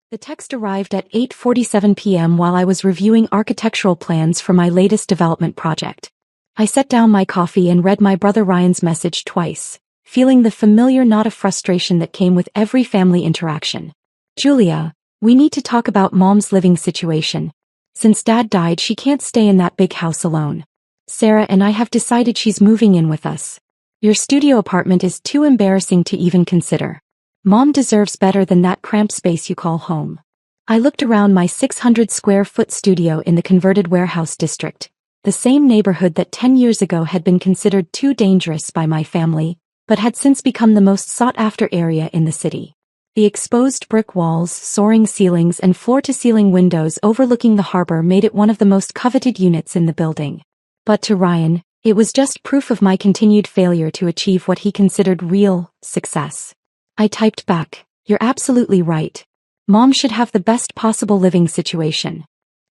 The text arrived at 8:47 p.m. while I was reviewing architectural plans for my latest development project. I set down my coffee and read my brother Ryan's message twice, feeling the familiar knot of frustration that came with every family interaction. Julia, we need to talk about Mom's living situation. Since Dad died, she can't stay in that big house alone. Sarah and I have decided she's moving in with us. Your studio apartment is too embarrassing to even consider. Mom deserves better than that cramped space you call home. I looked around my 600-square-foot studio in the converted warehouse district, the same neighborhood that 10 years ago had been considered too dangerous by my family, but had since become the most sought-after area in the city. The exposed brick walls, soaring ceilings, and floor-to-ceiling windows overlooking the harbor made it one of the most coveted units in the building. But to Ryan, it was just proof of my continued failure to achieve what he considered real success. I typed back, "You're absolutely right. Mom should have the best possible living situation."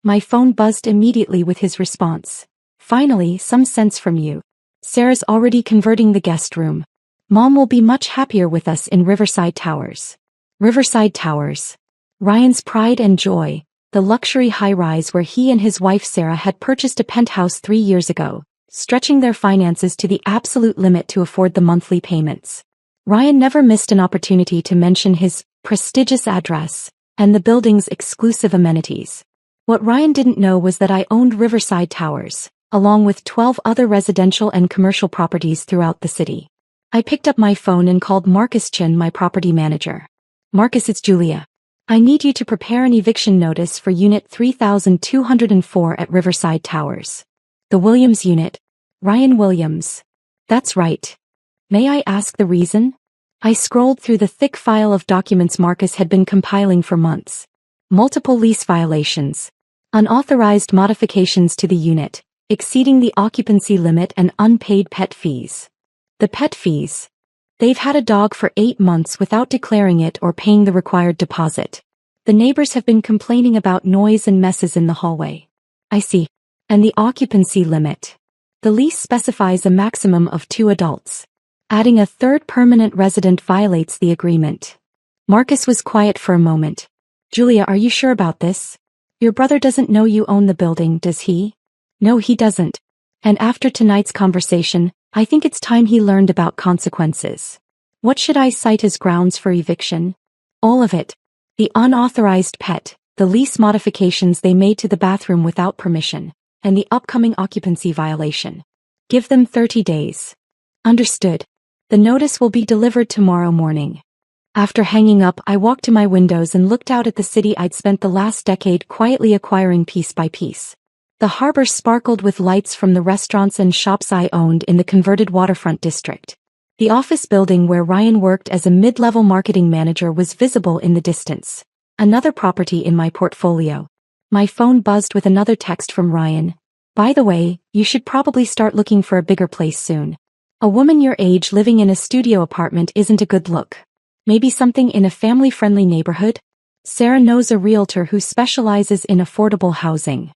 My phone buzzed immediately with his response. "Finally, some sense from you. Sarah's already converting the guest room. Mom will be much happier with us in Riverside Towers." Riverside Towers. Ryan's pride and joy, the luxury high-rise where he and his wife Sarah had purchased a penthouse 3 years ago, stretching their finances to the absolute limit to afford the monthly payments. Ryan never missed an opportunity to mention his prestigious address and the building's exclusive amenities. What Ryan didn't know was that I owned Riverside Towers, along with 12 other residential and commercial properties throughout the city. I picked up my phone and called Marcus Chin, my property manager. "Marcus, it's Julia. I need you to prepare an eviction notice for Unit 3204 at Riverside Towers." "The Williams unit." "Ryan Williams." "That's right. May I ask the reason?" I scrolled through the thick file of documents Marcus had been compiling for months. Multiple lease violations, unauthorized modifications to the unit, exceeding the occupancy limit, and unpaid pet fees. The pet fees. They've had a dog for 8 months without declaring it or paying the required deposit. The neighbors have been complaining about noise and messes in the hallway. I see. And the occupancy limit. The lease specifies a maximum of 2 adults. Adding a third permanent resident violates the agreement. Marcus was quiet for a moment. "Julia, are you sure about this? Your brother doesn't know you own the building, does he?" "No, he doesn't. And after tonight's conversation, I think it's time he learned about consequences." "What should I cite as grounds for eviction?" "All of it. The unauthorized pet, the lease modifications they made to the bathroom without permission, and the upcoming occupancy violation. Give them 30 days. "Understood. The notice will be delivered tomorrow morning." After hanging up, I walked to my windows and looked out at the city I'd spent the last decade quietly acquiring piece by piece. The harbor sparkled with lights from the restaurants and shops I owned in the converted waterfront district. The office building where Ryan worked as a mid-level marketing manager was visible in the distance. Another property in my portfolio. My phone buzzed with another text from Ryan. "By the way, you should probably start looking for a bigger place soon. A woman your age living in a studio apartment isn't a good look. Maybe something in a family-friendly neighborhood? Sarah knows a realtor who specializes in affordable housing."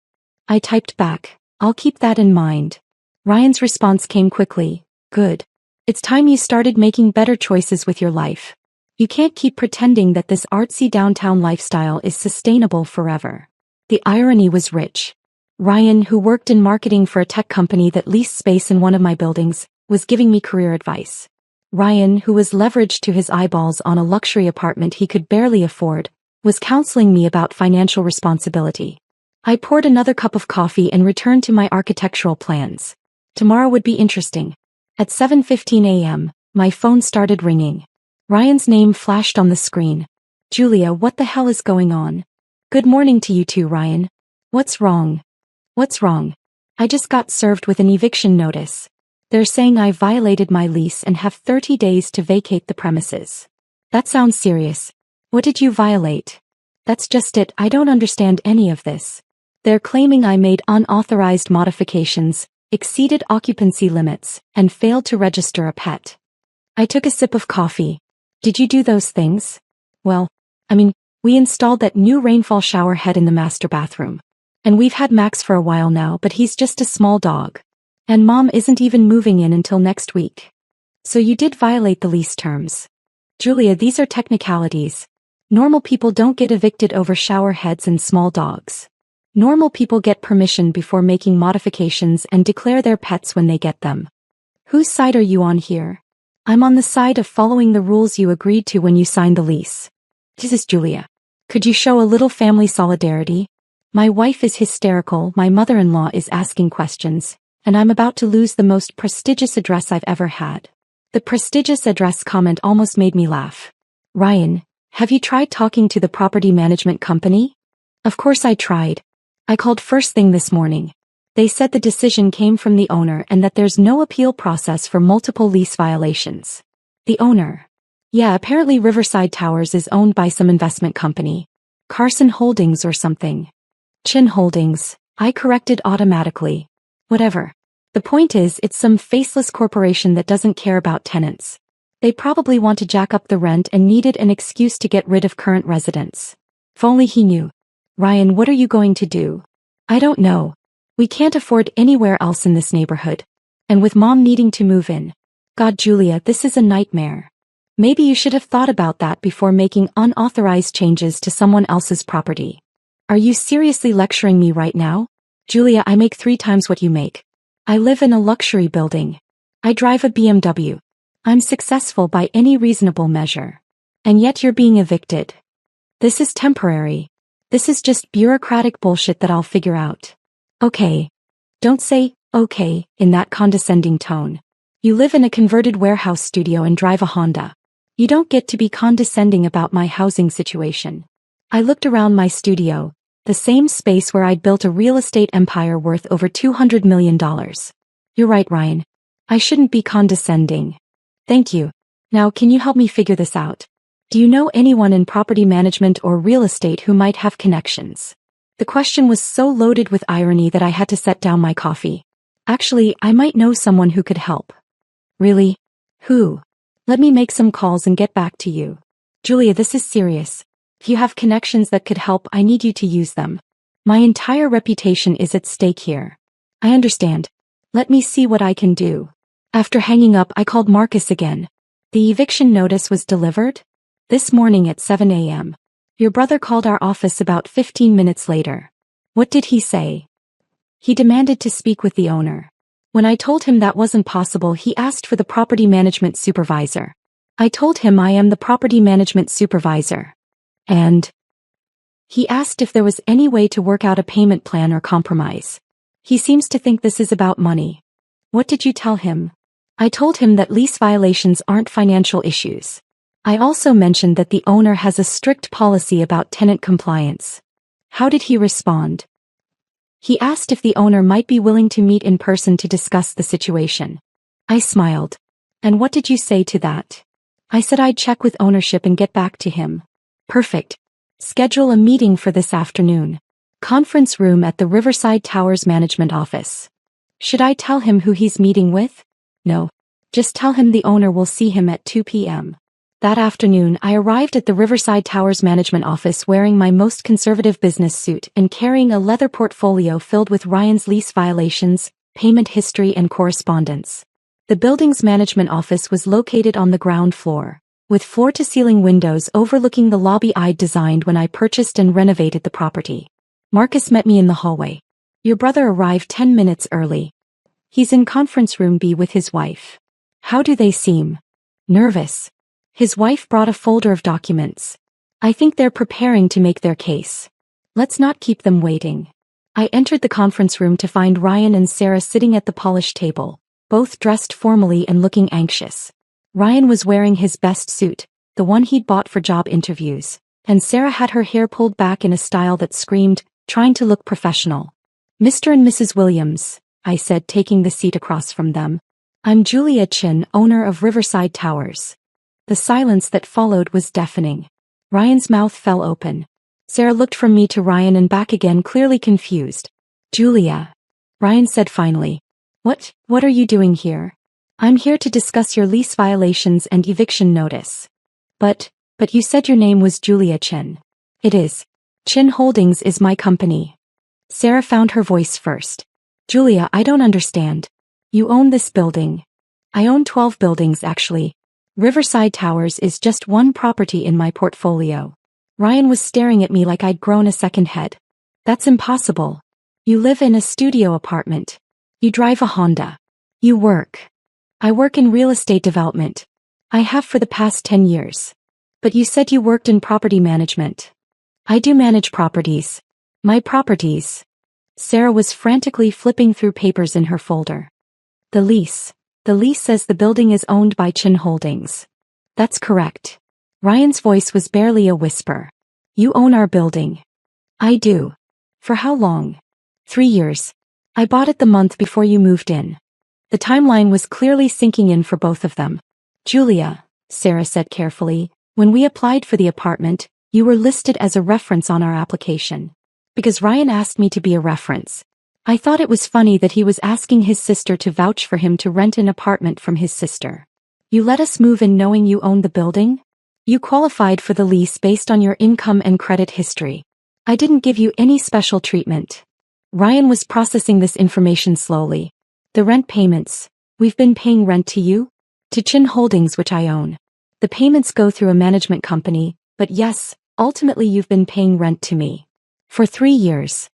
I typed back, "I'll keep that in mind." Ryan's response came quickly, "Good. It's time you started making better choices with your life. You can't keep pretending that this artsy downtown lifestyle is sustainable forever." The irony was rich. Ryan, who worked in marketing for a tech company that leased space in one of my buildings, was giving me career advice. Ryan, who was leveraged to his eyeballs on a luxury apartment he could barely afford, was counseling me about financial responsibility. I poured another cup of coffee and returned to my architectural plans. Tomorrow would be interesting. At 7:15 a.m., my phone started ringing. Ryan's name flashed on the screen. "Julia, what the hell is going on?" "Good morning to you too, Ryan. What's wrong?" "What's wrong? I just got served with an eviction notice. They're saying I violated my lease and have 30 days to vacate the premises." "That sounds serious. What did you violate?" "That's just it, I don't understand any of this. They're claiming I made unauthorized modifications, exceeded occupancy limits, and failed to register a pet." I took a sip of coffee. "Did you do those things?" "Well, we installed that new rainfall shower head in the master bathroom. And we've had Max for a while now, but he's just a small dog. And Mom isn't even moving in until next week." "So you did violate the lease terms." "Julia, these are technicalities. Normal people don't get evicted over shower heads and small dogs. Normal people get permission before making modifications and declare their pets when they get them. Whose side are you on here? I'm on the side of following the rules you agreed to when you signed the lease. This is Julia. Could you show a little family solidarity? My wife is hysterical, my mother-in-law is asking questions, and I'm about to lose the most prestigious address I've ever had. The prestigious address comment almost made me laugh. Ryan, have you tried talking to the property management company? Of course I tried. I called first thing this morning. They said the decision came from the owner and that there's no appeal process for multiple lease violations. The owner? Yeah, apparently Riverside Towers is owned by some investment company. Carson Holdings or something. Chin Holdings, I corrected automatically. Whatever. The point is, it's some faceless corporation that doesn't care about tenants. They probably want to jack up the rent and needed an excuse to get rid of current residents. If only he knew. Ryan, what are you going to do? I don't know. We can't afford anywhere else in this neighborhood. And with Mom needing to move in. God, Julia, this is a nightmare. Maybe you should have thought about that before making unauthorized changes to someone else's property. Are you seriously lecturing me right now? Julia, I make 3 times what you make. I live in a luxury building. I drive a BMW. I'm successful by any reasonable measure. And yet you're being evicted. This is temporary. This is just bureaucratic bullshit that I'll figure out. Okay. Don't say, okay, in that condescending tone. You live in a converted warehouse studio and drive a Honda. You don't get to be condescending about my housing situation. I looked around my studio, the same space where I'd built a real estate empire worth over $200 million. You're right, Ryan. I shouldn't be condescending. Thank you. Now can you help me figure this out? Do you know anyone in property management or real estate who might have connections? The question was so loaded with irony that I had to set down my coffee. Actually, I might know someone who could help. Really? Who? Let me make some calls and get back to you. Julia, this is serious. If you have connections that could help, I need you to use them. My entire reputation is at stake here. I understand. Let me see what I can do. After hanging up, I called Marcus again. The eviction notice was delivered? This morning at 7 a.m. Your brother called our office about 15 minutes later. What did he say? He demanded to speak with the owner. When I told him that wasn't possible, he asked for the property management supervisor. I told him I am the property management supervisor. And he asked if there was any way to work out a payment plan or compromise. He seems to think this is about money. What did you tell him? I told him that lease violations aren't financial issues. I also mentioned that the owner has a strict policy about tenant compliance. How did he respond? He asked if the owner might be willing to meet in person to discuss the situation. I smiled. And what did you say to that? I said I'd check with ownership and get back to him. Perfect. Schedule a meeting for this afternoon. Conference room at the Riverside Towers Management Office. Should I tell him who he's meeting with? No. Just tell him the owner will see him at 2 p.m. That afternoon, I arrived at the Riverside Towers Management Office wearing my most conservative business suit and carrying a leather portfolio filled with Ryan's lease violations, payment history and correspondence. The building's management office was located on the ground floor, with floor-to-ceiling windows overlooking the lobby I'd designed when I purchased and renovated the property. Marcus met me in the hallway. Your brother arrived 10 minutes early. He's in conference room B with his wife. How do they seem? Nervous. His wife brought a folder of documents. I think they're preparing to make their case. Let's not keep them waiting. I entered the conference room to find Ryan and Sarah sitting at the polished table, both dressed formally and looking anxious. Ryan was wearing his best suit, the one he'd bought for job interviews, and Sarah had her hair pulled back in a style that screamed, trying to look professional. Mr. and Mrs. Williams, I said, taking the seat across from them. I'm Julia Chin, owner of Riverside Towers. The silence that followed was deafening. Ryan's mouth fell open. Sarah looked from me to Ryan and back again, clearly confused. Julia. Ryan said finally. What are you doing here? I'm here to discuss your lease violations and eviction notice. But you said your name was Julia Chin. It is. Chin Holdings is my company. Sarah found her voice first. Julia, I don't understand. You own this building. I own 12 buildings actually. Riverside Towers is just one property in my portfolio. Ryan was staring at me like I'd grown a second head. That's impossible. You live in a studio apartment. You drive a Honda. You work. I work in real estate development. I have for the past 10 years. But you said you worked in property management. I do manage properties. My properties. Sarah was frantically flipping through papers in her folder. The lease. The lease says the building is owned by Chin Holdings. That's correct. Ryan's voice was barely a whisper. You own our building. I do. For how long? 3 years. I bought it the month before you moved in. The timeline was clearly sinking in for both of them. Julia, Sarah said carefully, when we applied for the apartment, you were listed as a reference on our application. Because Ryan asked me to be a reference. I thought it was funny that he was asking his sister to vouch for him to rent an apartment from his sister. You let us move in knowing you owned the building? You qualified for the lease based on your income and credit history. I didn't give you any special treatment. Ryan was processing this information slowly. The rent payments. We've been paying rent to you? To Chin Holdings, which I own. The payments go through a management company, but yes, ultimately you've been paying rent to me. For 3 years.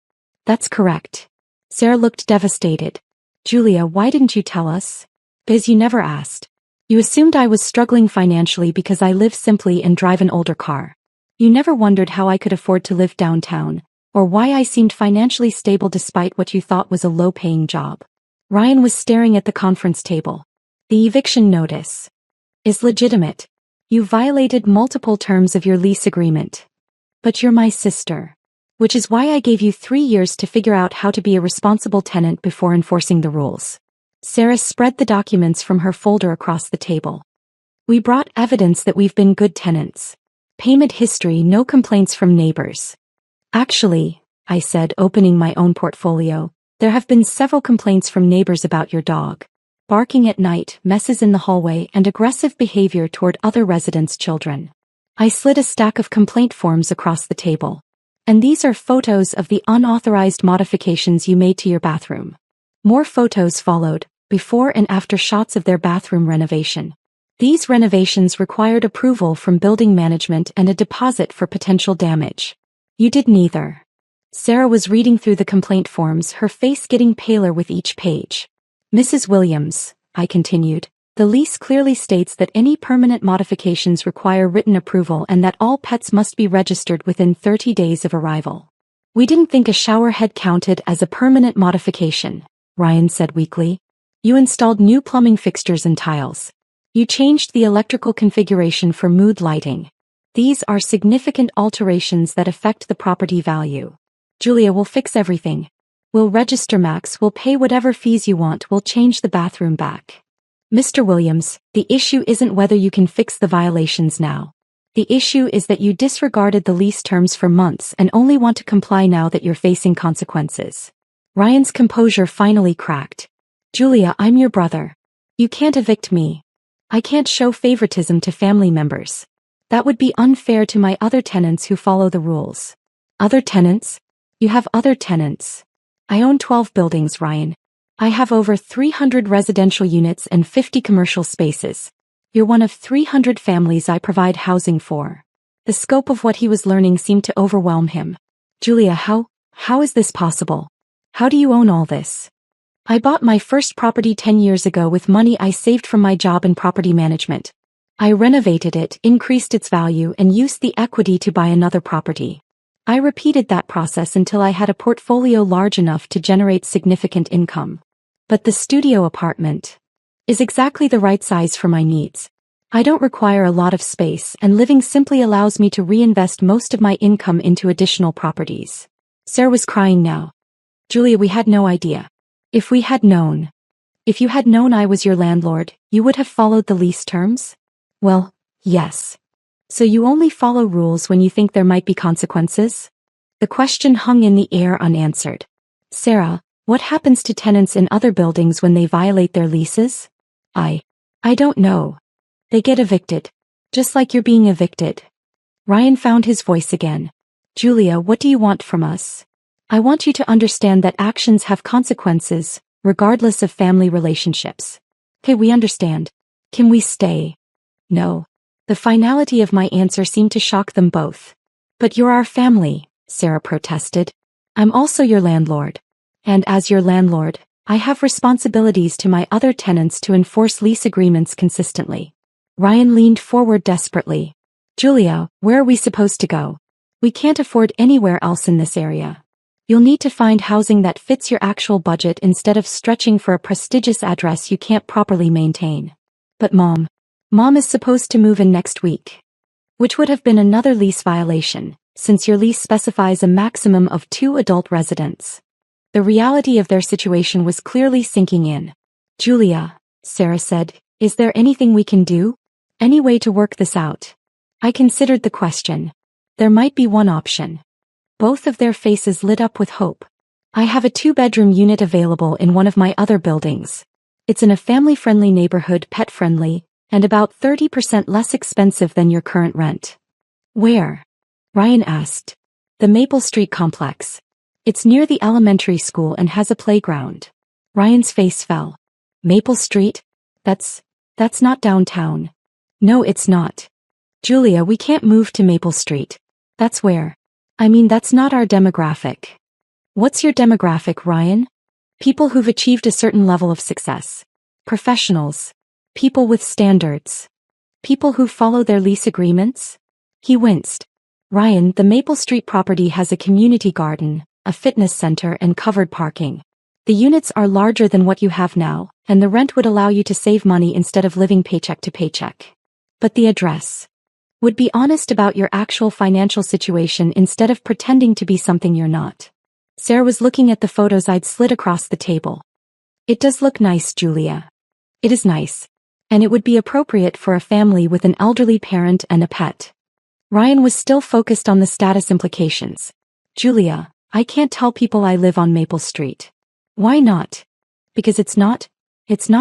That's correct. Sarah looked devastated. Julia, why didn't you tell us? Because you never asked. You assumed I was struggling financially because I live simply and drive an older car. You never wondered how I could afford to live downtown, or why I seemed financially stable despite what you thought was a low-paying job. Ryan was staring at the conference table. The eviction notice is legitimate. You violated multiple terms of your lease agreement. But you're my sister. Which is why I gave you 3 years to figure out how to be a responsible tenant before enforcing the rules. Sarah spread the documents from her folder across the table. We brought evidence that we've been good tenants. Payment history, no complaints from neighbors. Actually, I said, opening my own portfolio, there have been several complaints from neighbors about your dog. Barking at night, messes in the hallway, and aggressive behavior toward other residents' children. I slid a stack of complaint forms across the table. And these are photos of the unauthorized modifications you made to your bathroom. More photos followed, before and after shots of their bathroom renovation. These renovations required approval from building management and a deposit for potential damage. You did neither. Sarah was reading through the complaint forms, her face getting paler with each page. Mrs. Williams, I continued, the lease clearly states that any permanent modifications require written approval and that all pets must be registered within 30 days of arrival. We didn't think a shower head counted as a permanent modification, Ryan said weakly. You installed new plumbing fixtures and tiles. You changed the electrical configuration for mood lighting. These are significant alterations that affect the property value. Julia will fix everything. We'll register Max, we'll pay whatever fees you want, we'll change the bathroom back. Mr. Williams, the issue isn't whether you can fix the violations now. The issue is that you disregarded the lease terms for months and only want to comply now that you're facing consequences. Ryan's composure finally cracked. Julia, I'm your brother. You can't evict me. I can't show favoritism to family members. That would be unfair to my other tenants who follow the rules. Other tenants? You have other tenants. I own 12 buildings, Ryan. I have over 300 residential units and 50 commercial spaces. You're one of 300 families I provide housing for. The scope of what he was learning seemed to overwhelm him. Julia, how is this possible? How do you own all this? I bought my first property 10 years ago with money I saved from my job in property management. I renovated it, increased its value, and used the equity to buy another property. I repeated that process until I had a portfolio large enough to generate significant income. But the studio apartment is exactly the right size for my needs. I don't require a lot of space, and living simply allows me to reinvest most of my income into additional properties. Sarah was crying now. Julia, we had no idea. If you had known I was your landlord, you would have followed the lease terms? Well, yes. So you only follow rules when you think there might be consequences? The question hung in the air unanswered. Sarah, what happens to tenants in other buildings when they violate their leases? I don't know. They get evicted. Just like you're being evicted. Ryan found his voice again. Julia, what do you want from us? I want you to understand that actions have consequences, regardless of family relationships. Okay, we understand. Can we stay? No. The finality of my answer seemed to shock them both. But you're our family, Sarah protested. I'm also your landlord. And as your landlord, I have responsibilities to my other tenants to enforce lease agreements consistently. Ryan leaned forward desperately. Julia, where are we supposed to go? We can't afford anywhere else in this area. You'll need to find housing that fits your actual budget instead of stretching for a prestigious address you can't properly maintain. But Mom is supposed to move in next week. Which would have been another lease violation, since your lease specifies a maximum of 2 adult residents. The reality of their situation was clearly sinking in. Julia, Sarah said, is there anything we can do? Any way to work this out? I considered the question. There might be one option. Both of their faces lit up with hope. I have a 2-bedroom unit available in one of my other buildings. It's in a family-friendly neighborhood, pet-friendly, and about 30% less expensive than your current rent. Where? Ryan asked. The Maple Street complex. It's near the elementary school and has a playground. Ryan's face fell. Maple Street? That's not downtown. No, it's not. Julia, we can't move to Maple Street. That's that's not our demographic. What's your demographic, Ryan? People who've achieved a certain level of success. Professionals. People with standards. People who follow their lease agreements? He winced. Ryan, the Maple Street property has a community garden, a fitness center and covered parking. The units are larger than what you have now, and the rent would allow you to save money instead of living paycheck to paycheck. But the address. Would be honest about your actual financial situation instead of pretending to be something you're not. Sarah was looking at the photos I'd slid across the table. It does look nice, Julia. It is nice. And it would be appropriate for a family with an elderly parent and a pet. Ryan was still focused on the status implications. Julia, I can't tell people I live on Maple Street. Why not? Because it's not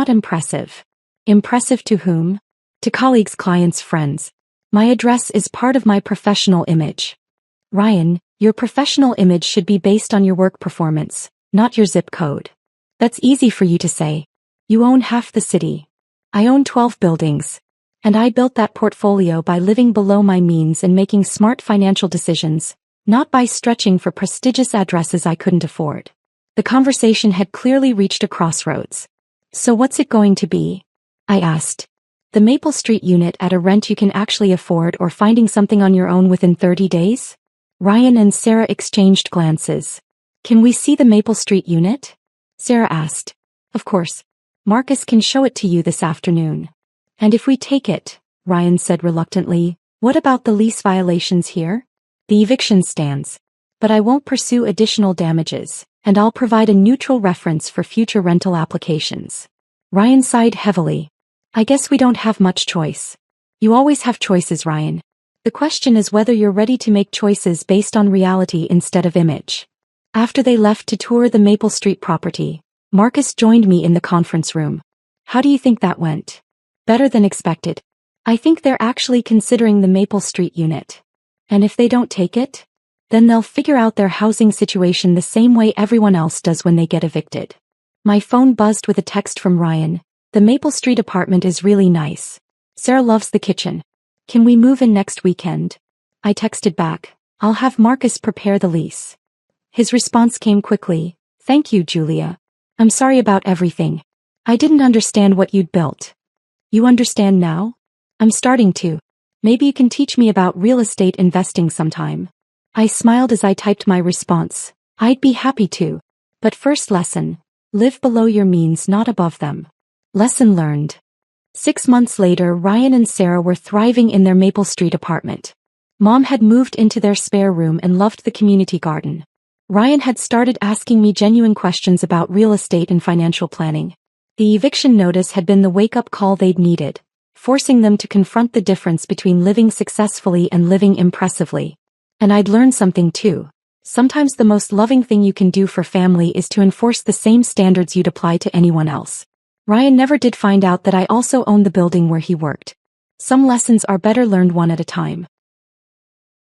impressive. Impressive to whom? To colleagues, clients, friends. My address is part of my professional image. Ryan, your professional image should be based on your work performance, not your zip code. That's easy for you to say. You own half the city. I own 12 buildings. And I built that portfolio by living below my means and making smart financial decisions, not by stretching for prestigious addresses I couldn't afford. The conversation had clearly reached a crossroads. So what's it going to be? I asked. The Maple Street unit at a rent you can actually afford, or finding something on your own within 30 days? Ryan and Sarah exchanged glances. Can we see the Maple Street unit? Sarah asked. Of course. Marcus can show it to you this afternoon. And if we take it, Ryan said reluctantly, what about the lease violations here? The eviction stands. But I won't pursue additional damages, and I'll provide a neutral reference for future rental applications. Ryan sighed heavily. I guess we don't have much choice. You always have choices, Ryan. The question is whether you're ready to make choices based on reality instead of image. After they left to tour the Maple Street property, Marcus joined me in the conference room. How do you think that went? Better than expected. I think they're actually considering the Maple Street unit. And if they don't take it, then they'll figure out their housing situation the same way everyone else does when they get evicted. My phone buzzed with a text from Ryan. The Maple Street apartment is really nice. Sarah loves the kitchen. Can we move in next weekend? I texted back. I'll have Marcus prepare the lease. His response came quickly. Thank you, Julia. I'm sorry about everything. I didn't understand what you'd built. You understand now? I'm starting to. Maybe you can teach me about real estate investing sometime. I smiled as I typed my response. I'd be happy to. But first lesson. Live below your means, not above them. Lesson learned. 6 months later, Ryan and Sarah were thriving in their Maple Street apartment. Mom had moved into their spare room and loved the community garden. Ryan had started asking me genuine questions about real estate and financial planning. The eviction notice had been the wake-up call they'd needed, forcing them to confront the difference between living successfully and living impressively. And I'd learned something too. Sometimes the most loving thing you can do for family is to enforce the same standards you'd apply to anyone else. Ryan never did find out that I also owned the building where he worked. Some lessons are better learned one at a time.